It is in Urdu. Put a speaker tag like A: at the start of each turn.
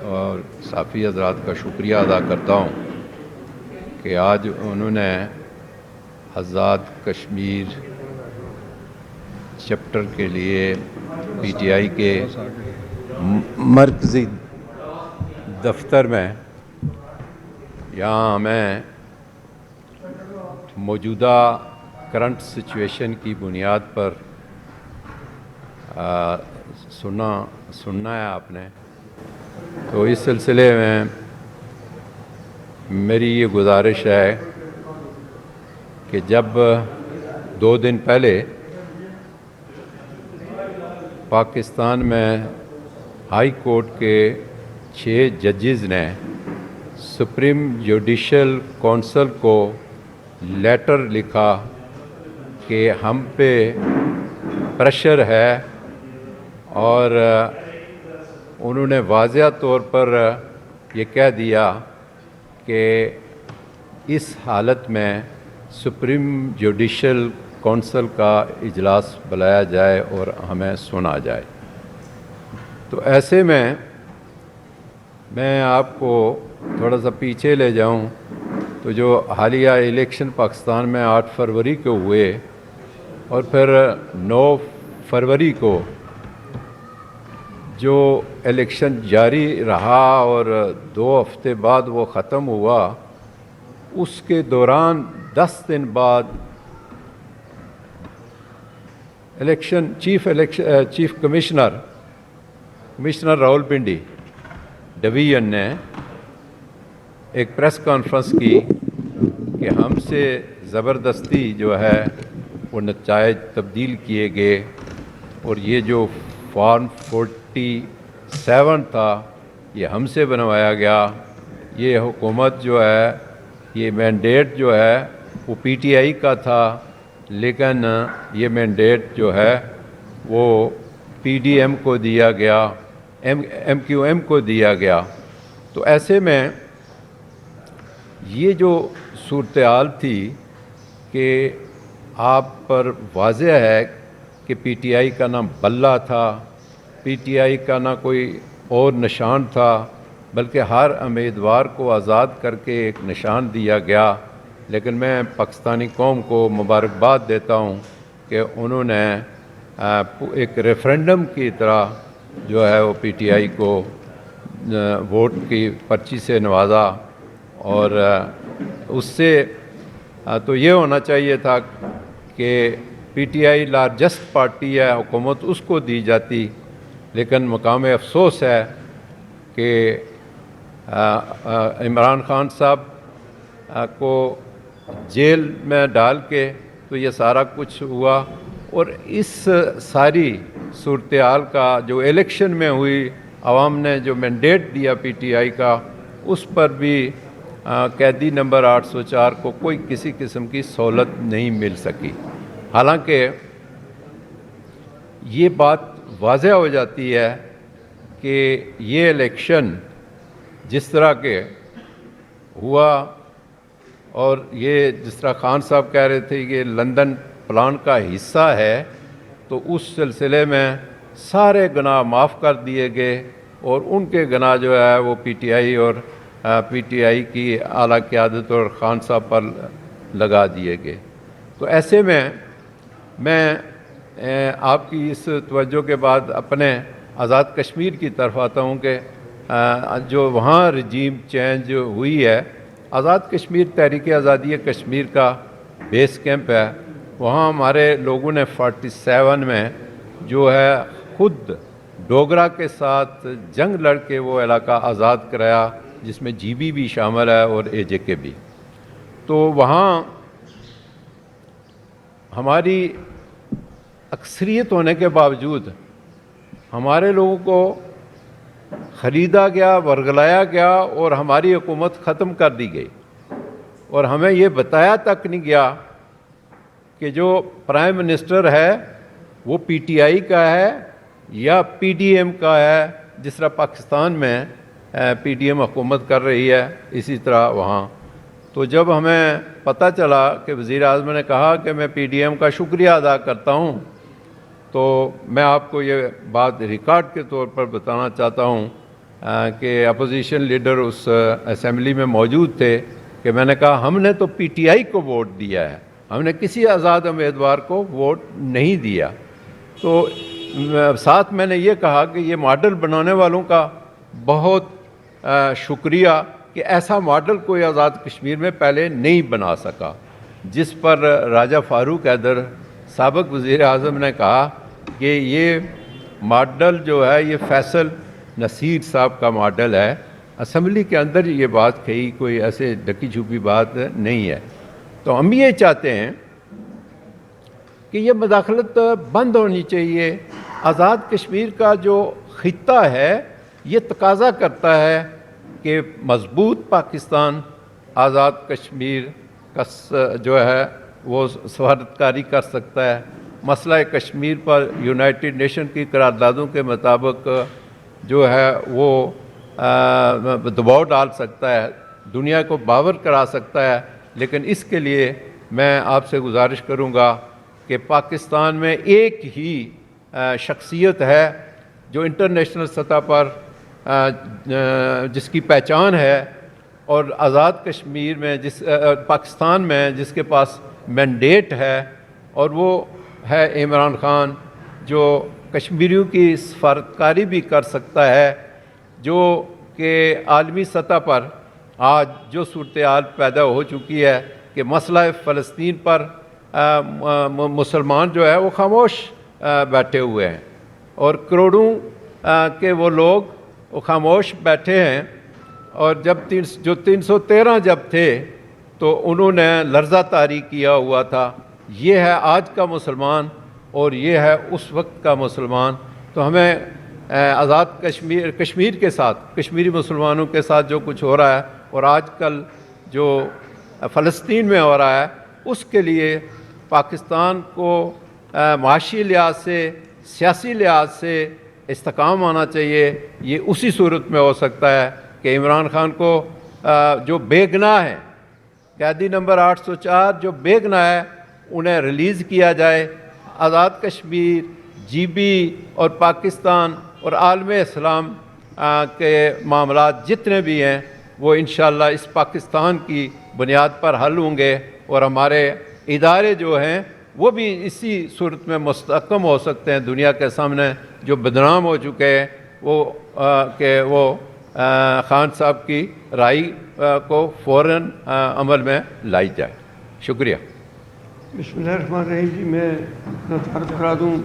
A: اور صحافی حضرات کا شکریہ ادا کرتا ہوں کہ آج انہوں نے آزاد کشمیر چیپٹر کے لیے پی ٹی آئی کے مرکزی دفتر میں یہاں ہمیں موجودہ کرنٹ سچویشن کی بنیاد پر سننا ہے آپ نے. تو اس سلسلے میں میری یہ گزارش ہے کہ جب 2 دن پہلے پاکستان میں ہائی کورٹ کے 6 ججز نے سپریم جوڈیشل کونسل کو لیٹر لکھا کہ ہم پہ پریشر ہے، اور انہوں نے واضح طور پر یہ کہہ دیا کہ اس حالت میں سپریم جوڈیشل کونسل کا اجلاس بلایا جائے اور ہمیں سنا جائے. تو ایسے میں آپ کو تھوڑا سا پیچھے لے جاؤں تو جو حالیہ الیکشن پاکستان میں 8 فروری کو ہوئے اور پھر 9 فروری کو جو الیکشن جاری رہا اور 2 ہفتے بعد وہ ختم ہوا، اس کے دوران 10 دن بعد چیف کمشنر راولپنڈی ڈویژن نے ایک پریس کانفرنس کی کہ ہم سے زبردستی جو ہے وہ نتائج تبدیل کیے گئے، اور یہ جو فارم 47 تھا یہ ہم سے بنوایا گیا. یہ حکومت جو ہے، یہ مینڈیٹ جو ہے وہ پی ٹی آئی کا تھا، لیکن یہ مینڈیٹ جو ہے وہ پی ڈی ایم کو دیا گیا، ایم کیو ایم کو دیا گیا. تو ایسے میں یہ جو صورتحال تھی کہ آپ پر واضح ہے کہ پی ٹی آئی کا نہ بلہ تھا، پی ٹی آئی کا نہ کوئی اور نشان تھا، بلکہ ہر امیدوار کو آزاد کر کے ایک نشان دیا گیا. لیکن میں پاکستانی قوم کو مبارکباد دیتا ہوں کہ انہوں نے ایک ریفرینڈم کی طرح جو ہے وہ پی ٹی آئی کو ووٹ کی پرچی سے نوازا، اور اس سے تو یہ ہونا چاہیے تھا کہ P T I largest party ہے، حکومت اس کو دی جاتی. لیکن مقام افسوس ہے کہ عمران خان صاحب کو جیل میں ڈال کے تو یہ سارا کچھ ہوا. اور اس ساری صورتحال کا جو الیکشن میں ہوئی، عوام نے جو مینڈیٹ دیا پی ٹی آئی کا، اس پر بھی قیدی نمبر 804 کو کوئی کسی قسم کی سہولت نہیں مل سکی. حالانکہ یہ بات واضح ہو جاتی ہے کہ یہ الیکشن جس طرح کے ہوا، اور یہ جس طرح خان صاحب کہہ رہے تھے کہ لندن پلان کا حصہ ہے، تو اس سلسلے میں سارے گناہ معاف کر دیے گئے، اور ان کے گناہ جو ہے وہ پی ٹی آئی اور پی ٹی آئی کی اعلیٰ قیادت اور خان صاحب پر لگا دیے گئے. تو ایسے میں آپ کی اس توجہ کے بعد اپنے آزاد کشمیر کی طرف آتا ہوں کہ جو وہاں رجیم چینج ہوئی ہے، آزاد کشمیر تحریک آزادی کشمیر کا بیس کیمپ ہے. وہاں ہمارے لوگوں نے 47 میں جو ہے خود ڈوگرا کے ساتھ جنگ لڑ کے وہ علاقہ آزاد کرایا، جس میں جی بی بھی شامل ہے اور اے جے کے بھی. تو وہاں ہماری اکثریت ہونے کے باوجود ہمارے لوگوں کو خریدا گیا، ورگلایا گیا، اور ہماری حکومت ختم کر دی گئی. اور ہمیں یہ بتایا تک نہیں گیا کہ جو پرائم منسٹر ہے وہ پی ٹی آئی کا ہے یا پی ڈی ایم کا ہے. جس طرح پاکستان میں پی ڈی ایم حکومت کر رہی ہے، اسی طرح وہاں. تو جب ہمیں پتہ چلا کہ وزیر اعظم نے کہا کہ میں پی ڈی ایم کا شکریہ ادا کرتا ہوں، تو میں آپ کو یہ بات ریکارڈ کے طور پر بتانا چاہتا ہوں کہ اپوزیشن لیڈر اس اسمبلی میں موجود تھے کہ میں نے کہا ہم نے تو پی ٹی آئی کو ووٹ دیا ہے, ہم نے کسی آزاد امیدوار کو ووٹ نہیں دیا. تو ساتھ میں نے یہ کہا کہ یہ ماڈل بنانے والوں کا بہت شکریہ کہ ایسا ماڈل کوئی آزاد کشمیر میں پہلے نہیں بنا سکا, جس پر راجہ فاروق حیدر سابق وزیر اعظم نے کہا کہ یہ ماڈل جو ہے یہ فیصل نصیر صاحب کا ماڈل ہے. اسمبلی کے اندر یہ بات کہی, کوئی ایسے ڈکی چھپی بات نہیں ہے. تو ہم یہ چاہتے ہیں کہ یہ مداخلت بند ہونی چاہیے. آزاد کشمیر کا جو خطہ ہے یہ تقاضا کرتا ہے کہ مضبوط پاکستان آزاد کشمیر کا جو ہے وہ سفارتکاری کر سکتا ہے. مسئلہ کشمیر پر یونائٹڈ نیشن کی قراردادوں کے مطابق جو ہے وہ دباؤ ڈال سکتا ہے, دنیا کو باور کرا سکتا ہے. لیکن اس کے لیے میں آپ سے گزارش کروں گا کہ پاکستان میں ایک ہی شخصیت ہے جو انٹرنیشنل سطح پر جس کی پہچان ہے, اور آزاد کشمیر میں پاکستان میں جس کے پاس مینڈیٹ ہے, اور وہ ہے عمران خان, جو کشمیریوں کی سفارتکاری بھی کر سکتا ہے. جو کہ عالمی سطح پر آج جو صورتحال پیدا ہو چکی ہے کہ مسئلہ فلسطین پر مسلمان جو ہے وہ خاموش بیٹھے ہوئے ہیں, اور کروڑوں کے وہ لوگ وہ خاموش بیٹھے ہیں. اور جب 313 جب تھے تو انہوں نے لرزہ طاری کیا ہوا تھا. یہ ہے آج کا مسلمان اور یہ ہے اس وقت کا مسلمان. تو ہمیں آزاد کشمیر کے ساتھ, کشمیری مسلمانوں کے ساتھ جو کچھ ہو رہا ہے اور آج کل جو فلسطین میں ہو رہا ہے, اس کے لیے پاکستان کو معاشی لحاظ سے, سیاسی لحاظ سے استحکام آنا چاہیے. یہ اسی صورت میں ہو سکتا ہے کہ عمران خان کو جو بے گناہ ہیں, قیدی نمبر 804 جو بے گناہ ہے, انہیں ریلیز کیا جائے. آزاد کشمیر, جی بی اور پاکستان اور عالم اسلام کے معاملات جتنے بھی ہیں وہ انشاءاللہ اس پاکستان کی بنیاد پر حل ہوں گے, اور ہمارے ادارے جو ہیں وہ بھی اسی صورت میں مستحکم ہو سکتے ہیں دنیا کے سامنے, جو بدنام ہو چکے ہیں وہ خان صاحب کی رائے کو فوراً عمل میں لائی جائے. شکریہ.
B: بسم اللہ الرحمن الرحیم. جی میں تعارف کرا دوں